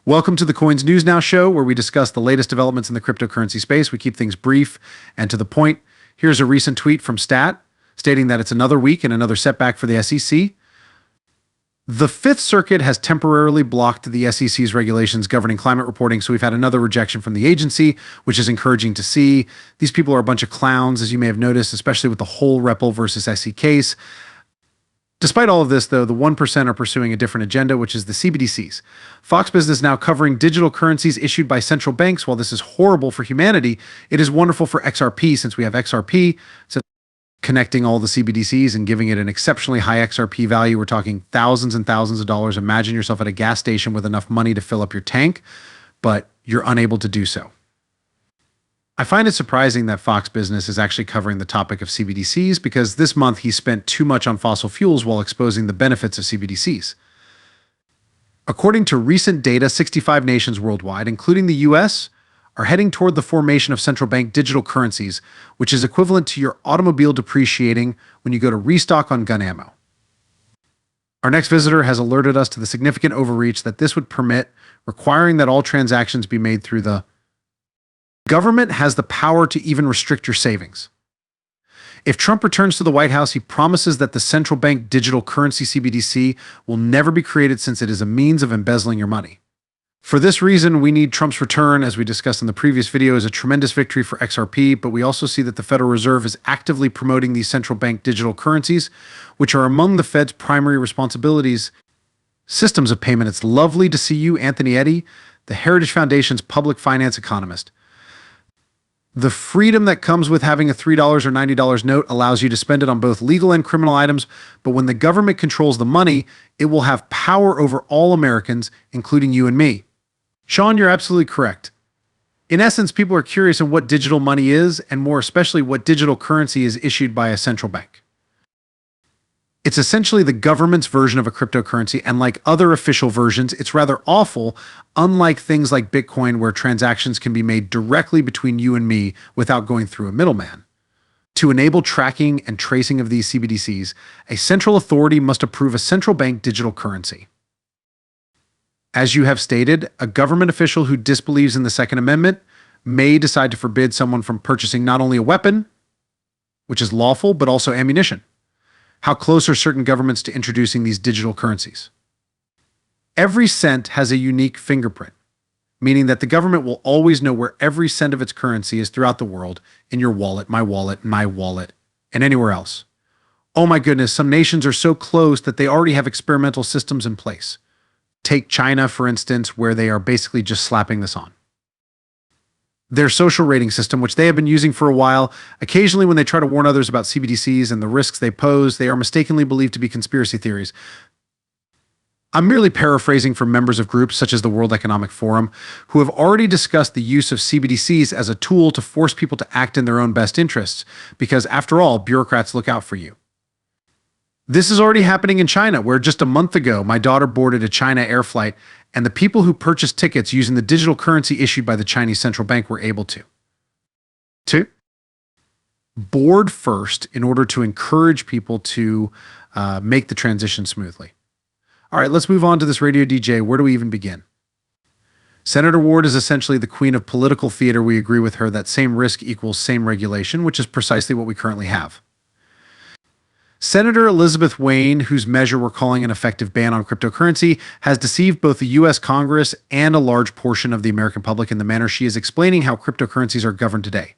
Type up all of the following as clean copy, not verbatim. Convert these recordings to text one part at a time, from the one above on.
Welcome to the Coins News Now show, where we discuss the latest developments in the cryptocurrency space. We keep things brief and to the point. Here's a recent tweet from Stat stating that it's another week and another setback for the SEC. The Fifth Circuit has temporarily blocked the SEC's regulations governing climate reporting, so we've had another rejection from the agency, which is encouraging to see. These people are a bunch of clowns, as you may have noticed, especially with the whole REPL versus SEC case. Despite all of this, though, the 1% are pursuing a different agenda, which is the CBDCs. Fox Business now covering digital currencies issued by central banks. While this is horrible for humanity, it is wonderful for XRP, since we have XRP, so connecting all the CBDCs and giving it an exceptionally high XRP value. We're talking thousands and thousands of dollars. Imagine yourself at a gas station with enough money to fill up your tank, but you're unable to do so. I find it surprising that Fox Business is actually covering the topic of CBDCs because this month he spent too much on fossil fuels while exposing the benefits of CBDCs. According to recent data, 65 nations worldwide, including the US, are heading toward the formation of central bank digital currencies, which is equivalent to your automobile depreciating when you go to restock on gun ammo. Our next visitor has alerted us to the significant overreach that this would permit, requiring that all transactions be made through the government has the power to even restrict your savings. If Trump returns to the White House, he promises that the central bank digital currency CBDC will never be created since it is a means of embezzling your money. For this reason, we need Trump's return, as we discussed in the previous video, as a tremendous victory for XRP, but we also see that the Federal Reserve is actively promoting these central bank digital currencies, which are among the Fed's primary responsibilities. Systems of payment. It's lovely to see you, Anthony Eddy, the Heritage Foundation's public finance economist. The freedom that comes with having a $3 or $90 note allows you to spend it on both legal and criminal items, but when the government controls the money, it will have power over all Americans, including you and me. Sean, you're absolutely correct. In essence, people are curious on what digital money is, and more especially what digital currency is issued by a central bank. It's essentially the government's version of a cryptocurrency, and like other official versions, it's rather awful, unlike things like Bitcoin, where transactions can be made directly between you and me without going through a middleman. To enable tracking and tracing of these CBDCs, a central authority must approve a central bank digital currency. As you have stated, a government official who disbelieves in the Second Amendment may decide to forbid someone from purchasing not only a weapon, which is lawful, but also ammunition. How close are certain governments to introducing these digital currencies? Every cent has a unique fingerprint, meaning that the government will always know where every cent of its currency is throughout the world, in your wallet, my wallet, and anywhere else. Oh my goodness, some nations are so close that they already have experimental systems in place. Take China, for instance, where they are basically just slapping this on. Their social rating system, which they have been using for a while, occasionally when they try to warn others about CBDCs and the risks they pose, they are mistakenly believed to be conspiracy theories. I'm merely paraphrasing from members of groups such as the World Economic Forum, who have already discussed the use of CBDCs as a tool to force people to act in their own best interests, because after all, bureaucrats look out for you. This is already happening in China, where just a month ago, my daughter boarded a China air flight, and the people who purchased tickets using the digital currency issued by the Chinese central bank were able to board first in order to encourage people to make the transition smoothly. All right, let's move on to this radio DJ. Where do we even begin? Senator Ward is essentially the queen of political theater. We agree with her that same risk equals same regulation, which is precisely what we currently have. Senator Elizabeth Warren, whose measure we're calling an effective ban on cryptocurrency, has deceived both the U.S. Congress and a large portion of the American public in the manner she is explaining how cryptocurrencies are governed today.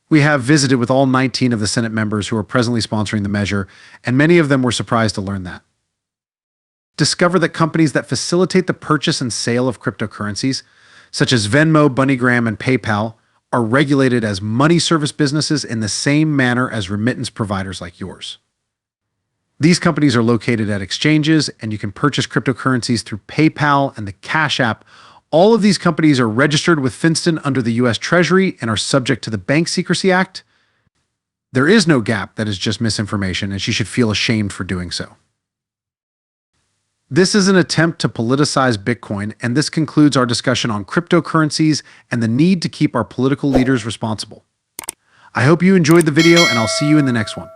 We have visited with all 19 of the Senate members who are presently sponsoring the measure, and many of them were surprised to learn that. Discover that companies that facilitate the purchase and sale of cryptocurrencies, such as Venmo, MoneyGram, and PayPal, are regulated as money service businesses in the same manner as remittance providers like yours. These companies are located at exchanges, and you can purchase cryptocurrencies through PayPal and the Cash App. All of these companies are registered with FinCEN under the U.S. Treasury and are subject to the Bank Secrecy Act. There is no gap that is just misinformation, and she should feel ashamed for doing so. This is an attempt to politicize Bitcoin, and this concludes our discussion on cryptocurrencies and the need to keep our political leaders responsible. I hope you enjoyed the video, and I'll see you in the next one.